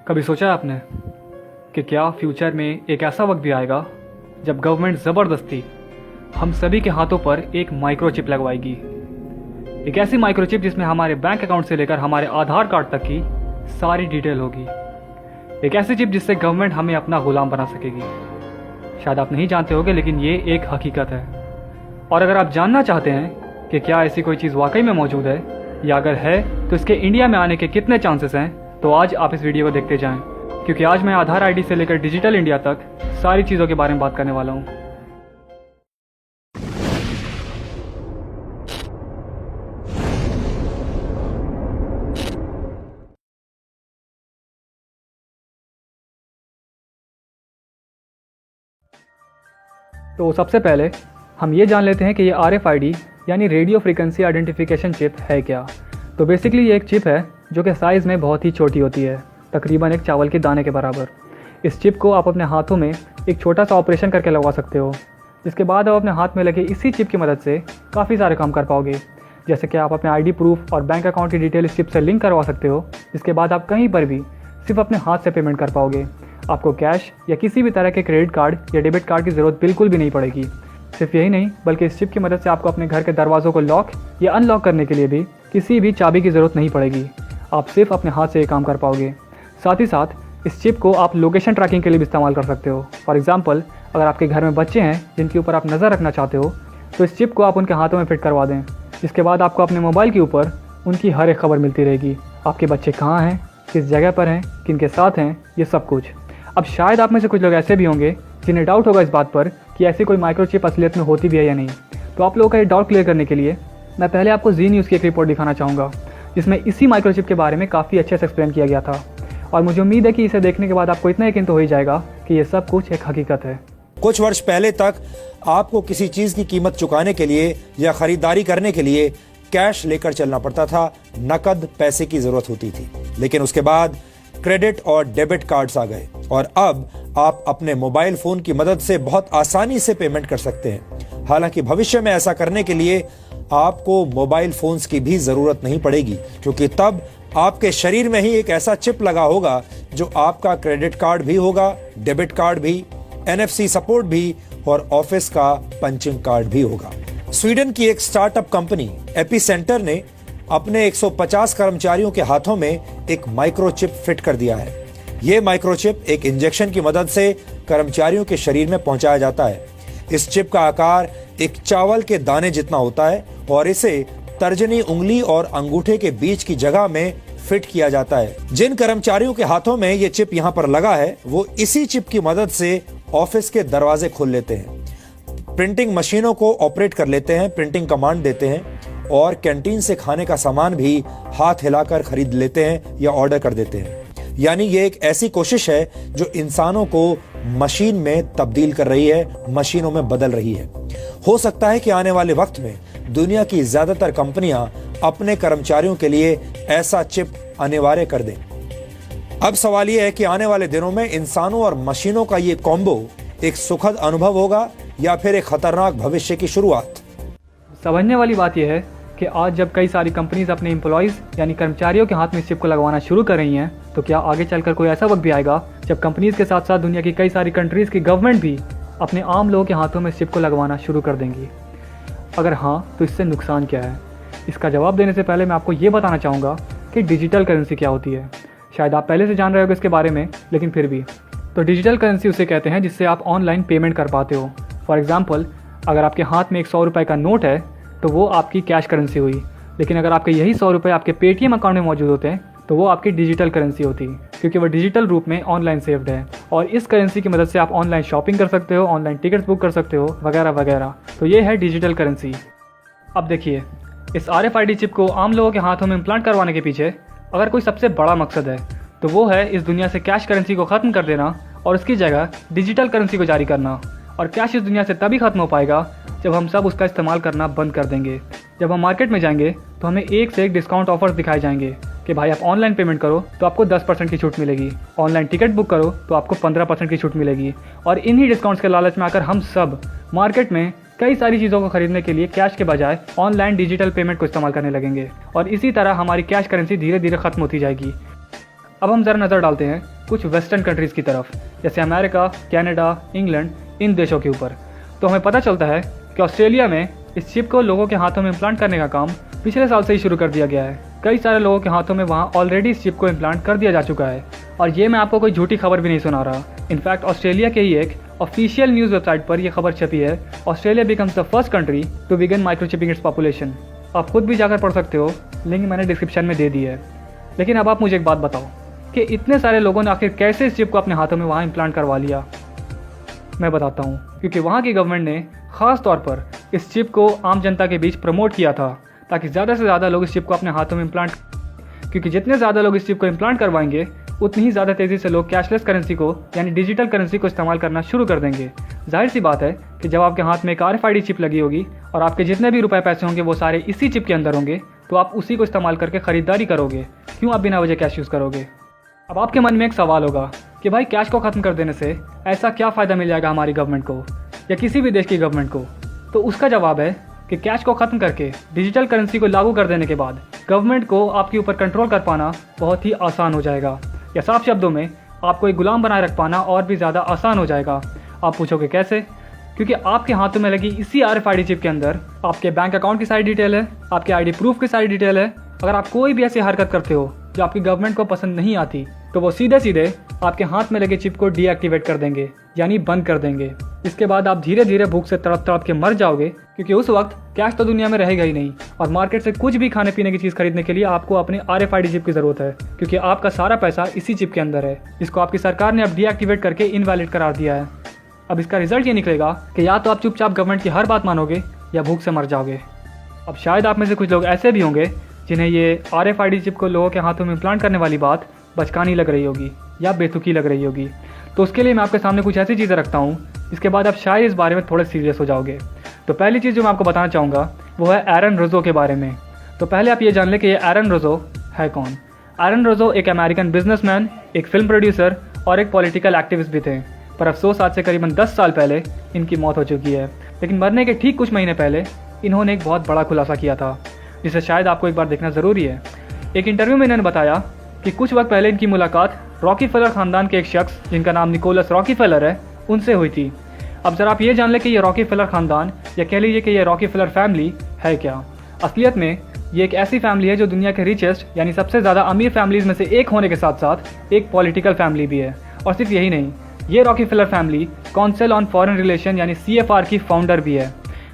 कभी सोचा है आपने कि क्या फ्यूचर में एक ऐसा वक्त भी आएगा जब गवर्नमेंट ज़बरदस्ती हम सभी के हाथों पर एक माइक्रोचिप लगवाएगी। एक ऐसी माइक्रोचिप जिसमें हमारे बैंक अकाउंट से लेकर हमारे आधार कार्ड तक की सारी डिटेल होगी। एक ऐसी चिप जिससे गवर्नमेंट हमें अपना गुलाम बना सकेगी। शायद आप नहीं जानते होंगे, लेकिन ये एक हकीकत है। और अगर आप जानना चाहते हैं कि क्या ऐसी कोई चीज़ वाकई में मौजूद है या अगर है तो इसके इंडिया में आने के कितने चांसेस हैं, तो आज आप इस वीडियो को देखते जाएं, क्योंकि आज मैं आधार आईडी से लेकर डिजिटल इंडिया तक सारी चीज़ों के बारे में बात करने वाला हूँ। तो सबसे पहले हम ये जान लेते हैं कि ये RFID यानी रेडियो फ्रीक्वेंसी आइडेंटिफिकेशन चिप है क्या। तो बेसिकली ये एक चिप है जो कि साइज़ में बहुत ही छोटी होती है, तकरीबन एक चावल के दाने के बराबर। इस चिप को आप अपने हाथों में एक छोटा सा ऑपरेशन करके लगवा सकते हो, जिसके बाद आप अपने हाथ में लगे इसी चिप की मदद से काफ़ी सारे काम कर पाओगे। जैसे कि आप अपने ID प्रूफ और बैंक अकाउंट की डिटेल इस चिप से लिंक करवा सकते हो, जिसके बाद आप कहीं पर भी सिर्फ अपने हाथ से पेमेंट कर पाओगे। आपको कैश या किसी भी तरह के क्रेडिट कार्ड या डेबिट कार्ड की ज़रूरत बिल्कुल भी नहीं पड़ेगी। सिर्फ यही नहीं, बल्कि इस चिप की मदद से आपको अपने घर के दरवाज़ों को लॉक या अनलॉक करने के लिए भी किसी भी चाबी की ज़रूरत नहीं पड़ेगी। आप सिर्फ अपने हाथ से ये काम कर पाओगे। साथ ही साथ इस चिप को आप लोकेशन ट्रैकिंग के लिए भी इस्तेमाल कर सकते हो। फॉर एग्जांपल, अगर आपके घर में बच्चे हैं जिनके ऊपर आप नज़र रखना चाहते हो, तो इस चिप को आप उनके हाथों में फिट करवा दें, जिसके बाद आपको अपने मोबाइल के ऊपर उनकी हर एक खबर मिलती रहेगी। आपके बच्चे कहाँ हैं, किस जगह पर हैं, किन के साथ हैं, ये सब कुछ। अब शायद आप में से कुछ लोग ऐसे भी होंगे जिन्हें डाउट होगा इस बात पर कि ऐसी कोई माइक्रोचिप असलियत में होती भी है या नहीं। तो आप लोगों का ये डाउट क्लियर करने के लिए मैं पहले आपको जी न्यूज़ की एक रिपोर्ट दिखाना चाहूँगा, जिसमें इसी माइक्रोचिप के बारे में काफ़ी अच्छे से एक्सप्लेन किया गया था। और मुझे उम्मीद है कि इसे देखने के बाद आपको इतना यकीन तो हो ही जाएगा कि ये सब कुछ एक हकीकत है। कुछ वर्ष पहले तक आपको किसी चीज की कीमत चुकाने के लिए या खरीदारी करने के लिए कैश लेकर चलना पड़ता था, नकद पैसे की जरूरत होती थी। लेकिन उसके बाद क्रेडिट और डेबिट कार्ड्स आ गए और अब आप अपने मोबाइल फोन की मदद से बहुत आसानी से पेमेंट कर सकते हैं। हालांकि भविष्य में ऐसा करने के लिए आपको मोबाइल फोन्स की भी जरूरत नहीं पड़ेगी, क्योंकि तब आपके शरीर में ही एक ऐसा चिप लगा होगा जो आपका क्रेडिट कार्ड भी होगा, डेबिट कार्ड भी, NFC सपोर्ट भी और ऑफिस का पंचिंग कार्ड भी होगा। स्वीडन की एक स्टार्टअप कंपनी एपिसेंटर ने अपने 150 कर्मचारियों के हाथों में एक माइक्रोचिप फिट कर दिया है। यह माइक्रोचिप एक इंजेक्शन की मदद से कर्मचारियों के शरीर में पहुंचाया जाता है। इस चिप का आकार एक चावल के दाने जितना होता है और इसे तर्जनी उंगली और अंगूठे के बीच की जगह में फिट किया जाता है। जिन कर्मचारियों के हाथों में ये चिप यहाँ पर लगा है, वो इसी चिप की मदद से ऑफिस के दरवाजे खोल लेते हैं, प्रिंटिंग मशीनों को ऑपरेट कर लेते हैं, प्रिंटिंग कमांड देते हैं और कैंटीन से खाने का सामान भी हाथ हिलाकर खरीद लेते हैं या ऑर्डर कर देते हैं। यानी ये एक ऐसी कोशिश है जो इंसानों को मशीन में तब्दील कर रही है, मशीनों में बदल रही है। हो सकता है कि आने वाले वक्त में दुनिया की ज्यादातर कंपनियां अपने कर्मचारियों के लिए ऐसा चिप अनिवार्य कर दें। अब सवाल यह है कि आने वाले दिनों में इंसानों और मशीनों का ये कॉम्बो एक सुखद अनुभव होगा या फिर एक खतरनाक भविष्य की शुरुआत। समझने वाली बात यह है कि आज जब कई सारी कंपनीज अपने एम्प्लॉयज़ यानी कर्मचारियों के हाथ में इस चिप को लगवाना शुरू कर रही हैं, तो क्या आगे चलकर कोई ऐसा वक्त भी आएगा जब कंपनीज के साथ साथ दुनिया की कई सारी कंट्रीज़ की गवर्नमेंट भी अपने आम लोगों के हाथों में इस चिप को लगवाना शुरू कर देंगी? अगर हाँ, तो इससे नुकसान क्या है? इसका जवाब देने से पहले मैं आपको ये बताना चाहूँगा कि डिजिटल करेंसी क्या होती है। शायद आप पहले से जान रहे होगे इसके बारे में, लेकिन फिर भी। तो डिजिटल करेंसी उसे कहते हैं जिससे आप ऑनलाइन पेमेंट कर पाते हो। फॉर एग्जाम्पल, अगर आपके हाथ में एक 100 रुपये का नोट है तो वो आपकी कैश करेंसी हुई, लेकिन अगर आपके यही 100 रुपये आपके पेटीएम अकाउंट में मौजूद होते हैं तो वो आपकी डिजिटल करेंसी होती है, क्योंकि वो डिजिटल रूप में ऑनलाइन सेव्ड है। और इस करेंसी की मदद से आप ऑनलाइन शॉपिंग कर सकते हो, ऑनलाइन टिकट्स बुक कर सकते हो, वगैरह वगैरह। तो ये है डिजिटल करेंसी। अब देखिए, इस RFID चिप को आम लोगों के हाथों में इम्प्लांट करवाने के पीछे अगर कोई सबसे बड़ा मकसद है तो वो है इस दुनिया से कैश करेंसी को ख़त्म कर देना और उसकी जगह डिजिटल करेंसी को जारी करना। और कैश इस दुनिया से तभी ख़त्म हो पाएगा जब हम सब उसका इस्तेमाल करना बंद कर देंगे। जब हम मार्केट में जाएंगे तो हमें एक से एक डिस्काउंट ऑफर्स दिखाए जाएंगे कि भाई आप ऑनलाइन पेमेंट करो तो आपको 10% की छूट मिलेगी, ऑनलाइन टिकट बुक करो तो आपको 15% की छूट मिलेगी। और इन्हीं डिस्काउंट्स के लालच में आकर हम सब मार्केट में कई सारी चीज़ों को खरीदने के लिए कैश के बजाय ऑनलाइन डिजिटल पेमेंट को इस्तेमाल करने लगेंगे और इसी तरह हमारी कैश करेंसी धीरे धीरे ख़त्म होती जाएगी। अब हम ज़रा नज़र डालते हैं कुछ वेस्टर्न कंट्रीज़ की तरफ, जैसे अमेरिका, कनाडा, इंग्लैंड, इन देशों के ऊपर। तो हमें पता चलता है कि ऑस्ट्रेलिया में इस चिप को लोगों के हाथों में इम्प्लांट करने का काम पिछले साल से ही शुरू कर दिया गया है। कई सारे लोगों के हाथों में वहाँ ऑलरेडी इस चिप को इम्प्लांट कर दिया जा चुका है। और ये मैं आपको कोई झूठी खबर भी नहीं सुना रहा। इनफैक्ट ऑस्ट्रेलिया के ही एक ऑफिशियल न्यूज़ वेबसाइट पर यह खबर छपी है, Australia becomes the first country to begin microchipping its population. आप खुद भी जाकर पढ़ सकते हो, लिंक मैंने डिस्क्रिप्शन में दे दी है। लेकिन अब आप मुझे एक बात बताओ कि इतने सारे लोगों ने आखिर कैसे इस चिप को अपने हाथों में वहाँ इम्प्लांट करवा लिया। मैं बताता हूँ, क्योंकि वहाँ की गवर्नमेंट ने ख़ास तौर पर इस चिप को आम जनता के बीच प्रमोट किया था, ताकि ज़्यादा से ज़्यादा लोग इस चिप को अपने हाथों में इम्प्लांट, क्योंकि जितने ज़्यादा लोग इस चिप को इम्प्लांट करवाएंगे उतनी ही ज़्यादा तेज़ी से लोग कैशलेस करेंसी को यानी डिजिटल करेंसी को इस्तेमाल करना शुरू कर देंगे। जाहिर सी बात है कि जब आपके हाथ में एक RFID चिप लगी होगी और आपके जितने भी रुपए पैसे होंगे वो सारे इसी चिप के अंदर होंगे, तो आप उसी को इस्तेमाल करके ख़रीदारी करोगे। क्यों आप बिना वजह कैश यूज़ करोगे? अब आपके मन में एक सवाल होगा कि भाई कैश को ख़त्म कर देने से ऐसा क्या फ़ायदा मिल जाएगा हमारी गवर्नमेंट को या किसी भी देश की गवर्नमेंट को? तो उसका जवाब है कि कैश को ख़त्म करके डिजिटल करेंसी को लागू कर देने के बाद गवर्नमेंट को आपके ऊपर कंट्रोल कर पाना बहुत ही आसान हो जाएगा, या साफ शब्दों में आपको एक गुलाम बनाए रख पाना और भी ज़्यादा आसान हो जाएगा। आप पूछोगे कैसे? क्योंकि आपके हाथों में लगी इसी RFID चिप के अंदर आपके बैंक अकाउंट की सारी डिटेल है, आपके ID प्रूफ की सारी डिटेल है। अगर आप कोई भी ऐसी हरकत करते हो जो आपकी गवर्नमेंट को पसंद नहीं आती, तो वो सीधे सीधे आपके हाथ में लगे चिप को डीएक्टिवेट कर देंगे, यानी बंद कर देंगे। इसके बाद आप धीरे धीरे भूख से तड़प तड़प के मर जाओगे, क्योंकि उस वक्त कैश तो दुनिया में रहेगा ही नहीं और मार्केट से कुछ भी खाने पीने की चीज़ खरीदने के लिए आपको अपने RFID चिप की ज़रूरत है, क्योंकि आपका सारा पैसा इसी चिप के अंदर है, जिसको आपकी सरकार ने अब डीएक्टिवेट करके इनवैलिड करार दिया है। अब इसका रिजल्ट ये निकलेगा कि या तो आप चुपचाप गवर्नमेंट की हर बात मानोगे या भूख से मर जाओगे। अब शायद आप में से कुछ लोग ऐसे भी होंगे जिन्हें ये RFID चिप को लोगों के हाथों में इम्प्लांट करने वाली बात बचकानी लग रही होगी या बेतुकी लग रही होगी। तो उसके लिए मैं आपके सामने कुछ ऐसी चीज़ें रखता हूँ जिसके बाद आप शायद इस बारे में थोड़े सीरियस हो जाओगे। तो पहली चीज़ जो मैं आपको बताना चाहूँगा वो है एरन रोजो के बारे में। तो पहले आप ये जान लें कि ये एरन रोजो है कौन। एरन रोजो एक अमेरिकन बिजनेसमैन, एक फिल्म प्रोड्यूसर और एक पॉलिटिकल एक्टिविस्ट भी थे, पर अफसोस आज से करीबन 10 साल पहले इनकी मौत हो चुकी है। लेकिन मरने के ठीक कुछ महीने पहले इन्होंने एक बहुत बड़ा खुलासा किया था, जिसे शायद आपको एक बार देखना ज़रूरी है। एक इंटरव्यू में इन्होंने बताया कि कुछ वक्त पहले इनकी मुलाकात रॉकीफेलर ख़ानदान के एक शख्स जिनका नाम निकोलस रॉकीफेलर है उनसे हुई थी। अब ज़रा आप ये जान लें कि ये रॉकीफेलर ख़ानदान या कह लीजिए कि ये रॉकीफेलर फैमिली है क्या। असलियत में ये एक ऐसी फैमिली है जो दुनिया के रिचेस्ट यानी सबसे ज़्यादा अमीर फैमिलीज़ में से एक होने के साथ साथ एक पॉलिटिकल फैमिली भी है। और सिर्फ यही नहीं, ये Rockefeller family council on foreign relation यानी CFR की फाउंडर भी है।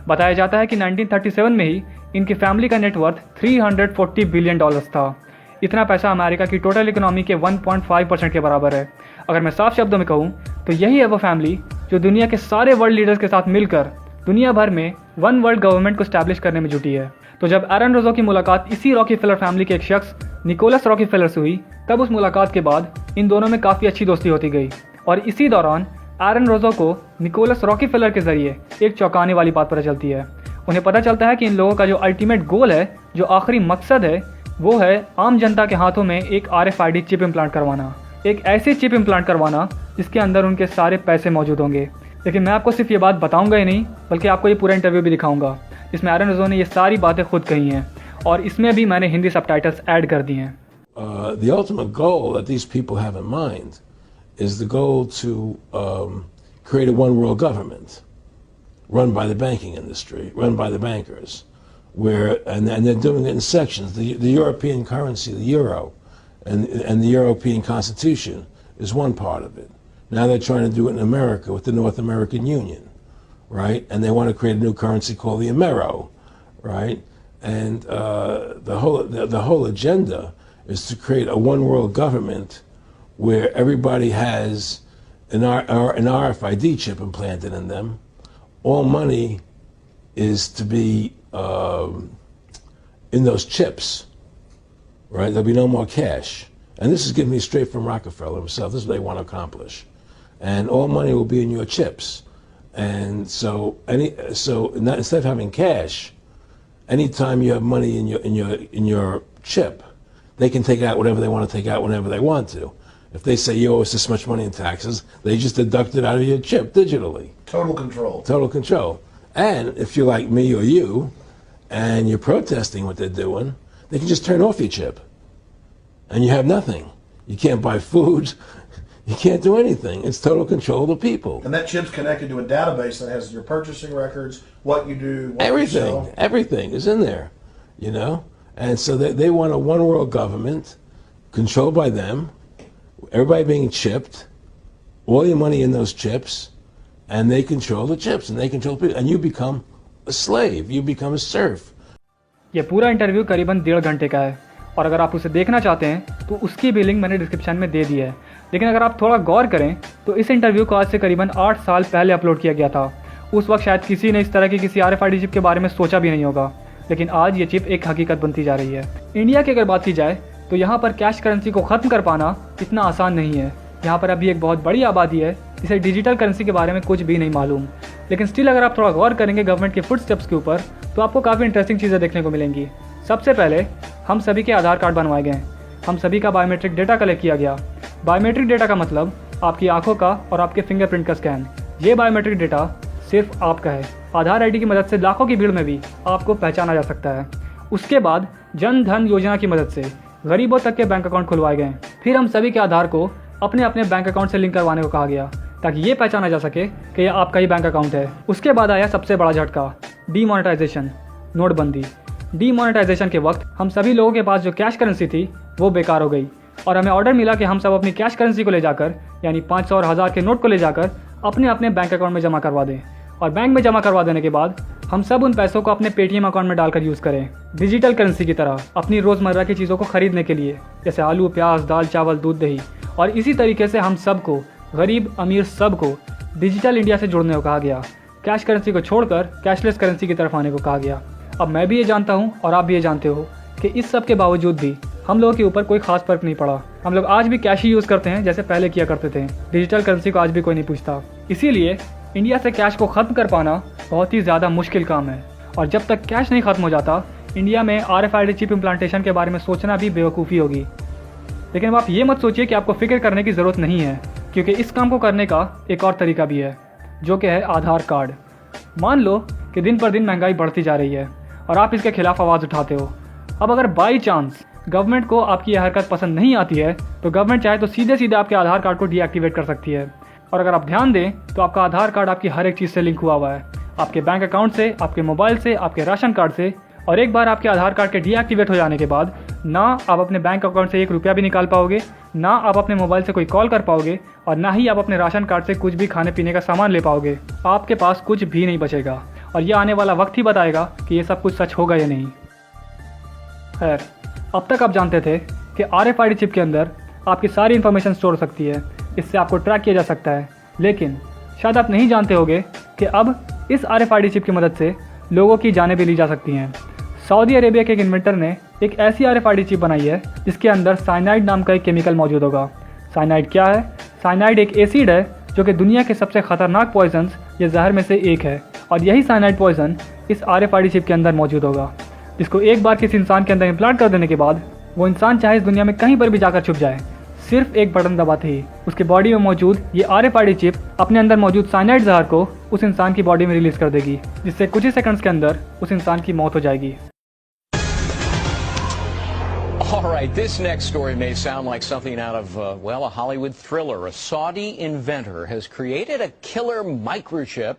बताया जाता है कि 1937 में ही इनकी फैमिली का नेटवर्थ $340 बिलियन था। इतना पैसा अमेरिका की टोटल इकोनॉमी के 1.5% के बराबर है। अगर मैं साफ शब्दों में कहूँ तो यही है वो फैमिली जो दुनिया के सारे वर्ल्ड लीडर्स के साथ मिलकर दुनिया भर में वन वर्ल्ड गवर्नमेंट को स्टैब्लिश करने में जुटी है। तो जब एरन रोजो की मुलाकात इसी रॉकीफेलर फैमिली के एक शख्स निकोलस रॉकीफेलर से हुई, तब उस मुलाकात के बाद इन दोनों में काफ़ी अच्छी दोस्ती होती गई। और इसी दौरान एरन रोजो को निकोलस रॉकीफेलर के जरिए एक चौंकाने वाली बात पता चलती है। उन्हें पता चलता है कि इन लोगों का जो अल्टीमेट गोल है, जो आखिरी मकसद है, वो है आम जनता के हाथों में एक RFID चिप इम्प्लांट करवाना, एक ऐसी चिप इम्प्लांट करवाना जिसके अंदर उनके सारे पैसे मौजूद होंगे। लेकिन मैं आपको सिर्फ ये बात बताऊंगा ही नहीं, बल्कि आपको ये पूरा इंटरव्यू भी दिखाऊंगा जिसमें एरन रोजो ने ये सारी बातें खुद कही हैं, और इसमें भी मैंने हिंदी सबटाइटल्स ऐड कर दिए हैं। The ultimate goal that these people have in mind is the goal to create a one world government run by the banking industry, run by the bankers, where and they're doing it in sections. The European currency, the euro, and the European Constitution is one part of it. Now they're trying to do it in America with the North American Union, right? And they want to create a new currency called the Amero, right? And the whole agenda is to create a one world government where everybody has an RFID chip implanted in them. All money is to be in those chips, right? There'll be no more cash. And this is giving me straight from Rockefeller himself. This is what they want to accomplish. And all money will be in your chips. And so instead of having cash, anytime you have money in your chip, they can take out whatever they want to take out whenever they want to. If they say you owe us this much money in taxes, they just deduct it out of your chip digitally. Total control. Total control. And if you're like me or you, and you're protesting what they're doing, they can just turn off your chip. And you have nothing. You can't buy food. You can't do anything. It's total control of the people. And that chip's connected to a database that has your purchasing records, what you do, what Everything. you sell. Everything is in there, you know? And so they want a one world government controlled by them, everybody being chipped, all your money in those chips, and they control the chips, and they control people, and you become a slave, you become a serf. ये पूरा interview करीबन 1.5 घंटे का है और अगर आप उसे देखना चाहते हैं तो उसकी भी लिंक मैंने डिस्क्रिप्शन में दे दी है। लेकिन अगर आप थोड़ा गौर करें तो इस इंटरव्यू को आज से करीबन 8 साल पहले अपलोड किया गया था। उस वक्त शायद किसी ने इस तरह की किसी RFID चिप के बारे में सोचा भी नहीं होगा, लेकिन आज ये चिप एक हकीकत बनती जा रही है। इंडिया की अगर बात की जाए तो यहाँ पर कैश करेंसी को ख़त्म कर पाना इतना आसान नहीं है। यहाँ पर अभी एक बहुत बड़ी आबादी है जिसे डिजिटल करेंसी के बारे में कुछ भी नहीं मालूम। लेकिन स्टिल अगर आप थोड़ा गौर करेंगे गवर्नमेंट के फुटस्टेप्स के ऊपर तो आपको काफ़ी इंटरेस्टिंग चीज़ें देखने को मिलेंगी। सबसे पहले हम सभी के आधार कार्ड बनवाए गए, हम सभी का बायोमेट्रिक डेटा कलेक्ट किया गया। बायोमेट्रिक डेटा का मतलब आपकी आंखों का और आपके फिंगरप्रिंट का स्कैन। ये बायोमेट्रिक डेटा सिर्फ आपका है। आधार ID की मदद से लाखों की भीड़ में भी आपको पहचाना जा सकता है। उसके बाद जन धन योजना की मदद से गरीबों तक के बैंक अकाउंट खुलवाए गए। फिर हम सभी के आधार को अपने अपने बैंक अकाउंट से लिंक करवाने को कहा गया ताकि ये पहचाना जा सके कि यह आपका ही बैंक अकाउंट है। उसके बाद आया सबसे बड़ा झटका, डीमोनेटाइजेशन, नोटबंदी। डीमोनेटाइजेशन के वक्त हम सभी लोगों के पास जो कैश करेंसी थी वो बेकार हो गई और हमें ऑर्डर मिला कि हम सब अपनी कैश करेंसी को ले जाकर यानी 500 और 1000 के नोट को ले जाकर अपने अपने बैंक अकाउंट में जमा करवा दें और बैंक में जमा करवा देने के बाद हम सब उन पैसों को अपने पेटीएम अकाउंट में डालकर यूज़ करें डिजिटल करेंसी की तरह अपनी रोज़मर्रा की चीज़ों को खरीदने के लिए, जैसे आलू, प्याज, दाल, चावल, दूध, दही। और इसी तरीके से हम सबको, गरीब अमीर सबको डिजिटल इंडिया से जुड़ने को कहा गया। कैश करेंसी को छोड़कर कैशलेस करेंसी की तरफ आने को कहा गया। अब मैं भी ये जानता हूँ और आप भी ये जानते हो कि इस सब के बावजूद भी हम लोगों के ऊपर कोई खास फर्क नहीं पड़ा। हम लोग आज भी कैश ही यूज़ करते हैं जैसे पहले किया करते थे। डिजिटल करेंसी को आज भी कोई नहीं पूछता। इसीलिए इंडिया से कैश को ख़त्म कर पाना बहुत ही ज़्यादा मुश्किल काम है और जब तक कैश नहीं ख़त्म हो जाता इंडिया में RFID चिप इम्प्लांटेशन के बारे में सोचना भी बेवकूफ़ी होगी। लेकिन अब आप ये मत सोचिए कि आपको फिक्र करने की ज़रूरत नहीं है, क्योंकि इस काम को करने का एक और तरीका भी है जो कि है आधार कार्ड। मान लो कि दिन पर दिन महंगाई बढ़ती जा रही है और आप इसके खिलाफ आवाज़ उठाते हो। अब अगर बाई चांस गवर्नमेंट को आपकी यह हरकत पसंद नहीं आती है तो गवर्नमेंट चाहे तो सीधे सीधे आपके आधार कार्ड को डीएक्टिवेट कर सकती है। और अगर आप ध्यान दें तो आपका आधार कार्ड आपकी हर एक चीज़ से लिंक हुआ हुआ है, आपके बैंक अकाउंट से, आपके मोबाइल से, आपके राशन कार्ड से। और एक बार आपके आधार कार्ड के डीएक्टिवेट हो जाने के बाद ना आप अपने बैंक अकाउंट से 1 रुपया भी निकाल पाओगे, ना आप अपने मोबाइल से कोई कॉल कर पाओगे और ना ही आप अपने राशन कार्ड से कुछ भी खाने पीने का सामान ले पाओगे। आपके पास कुछ भी नहीं बचेगा और ये आने वाला वक्त ही बताएगा कि ये सब कुछ सच होगा या नहीं। खैर, अब तक आप जानते थे कि RFID चिप के अंदर आपकी सारी इन्फॉर्मेशन स्टोर हो सकती है, इससे आपको ट्रैक किया जा सकता है। लेकिन शायद आप नहीं जानते होंगे कि अब इस RFID चिप की मदद से लोगों की जानें भी ली जा सकती हैं। सऊदी अरेबिया के एक इन्वेंटर ने एक ऐसी RFID चिप बनाई है जिसके अंदर साइनाइड नाम का एक केमिकल मौजूद होगा। साइनाइड क्या है? साइनाइड एक एसिड है जो कि दुनिया के सबसे खतरनाक पॉइजन्स या जहर में से एक है और यही साइनाइड पॉइजन इस RFID चिप के अंदर मौजूद होगा, जिसको एक बार किसी इंसान के अंदर इम्प्लांट कर देने के बाद वो इंसान चाहे इस दुनिया में कहीं पर भी जाकर छुप जाए, सिर्फ एक बटन दबाते ही उसके बॉडी में मौजूद ये RFID चिप अपने अंदर मौजूद साइनाइड जहर को उस इंसान की बॉडी में रिलीज कर देगी, जिससे कुछ ही सेकंड्स के अंदर उस इंसान की मौत हो जाएगी। All right, this next story may sound like something out of, well, a Hollywood thriller. A Saudi inventor has created a killer microchip.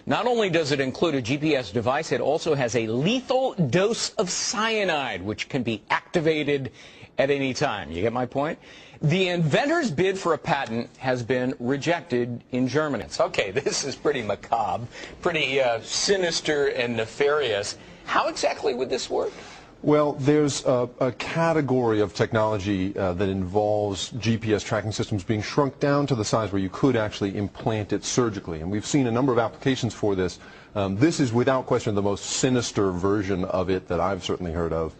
Not only does it include a GPS device, it also has a lethal dose of cyanide, which can be activated at any time. You get my point? The inventor's bid for a patent has been rejected in Germany. Okay, this is pretty macabre, pretty sinister and nefarious. How exactly would this work? Well, there's a category of technology that involves GPS tracking systems being shrunk down to the size where you could actually implant it surgically. And we've seen a number of applications for this. This is without question the most sinister version of it that I've certainly heard of.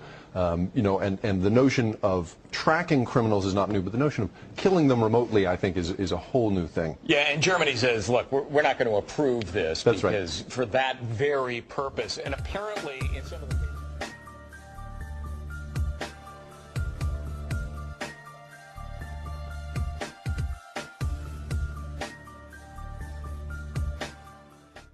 You know, and the notion of tracking criminals is not new, but the notion of killing them remotely, I think, is a whole new thing. Yeah, and Germany says, look, we're not going to approve this. That's because for that very purpose. And apparently in some of the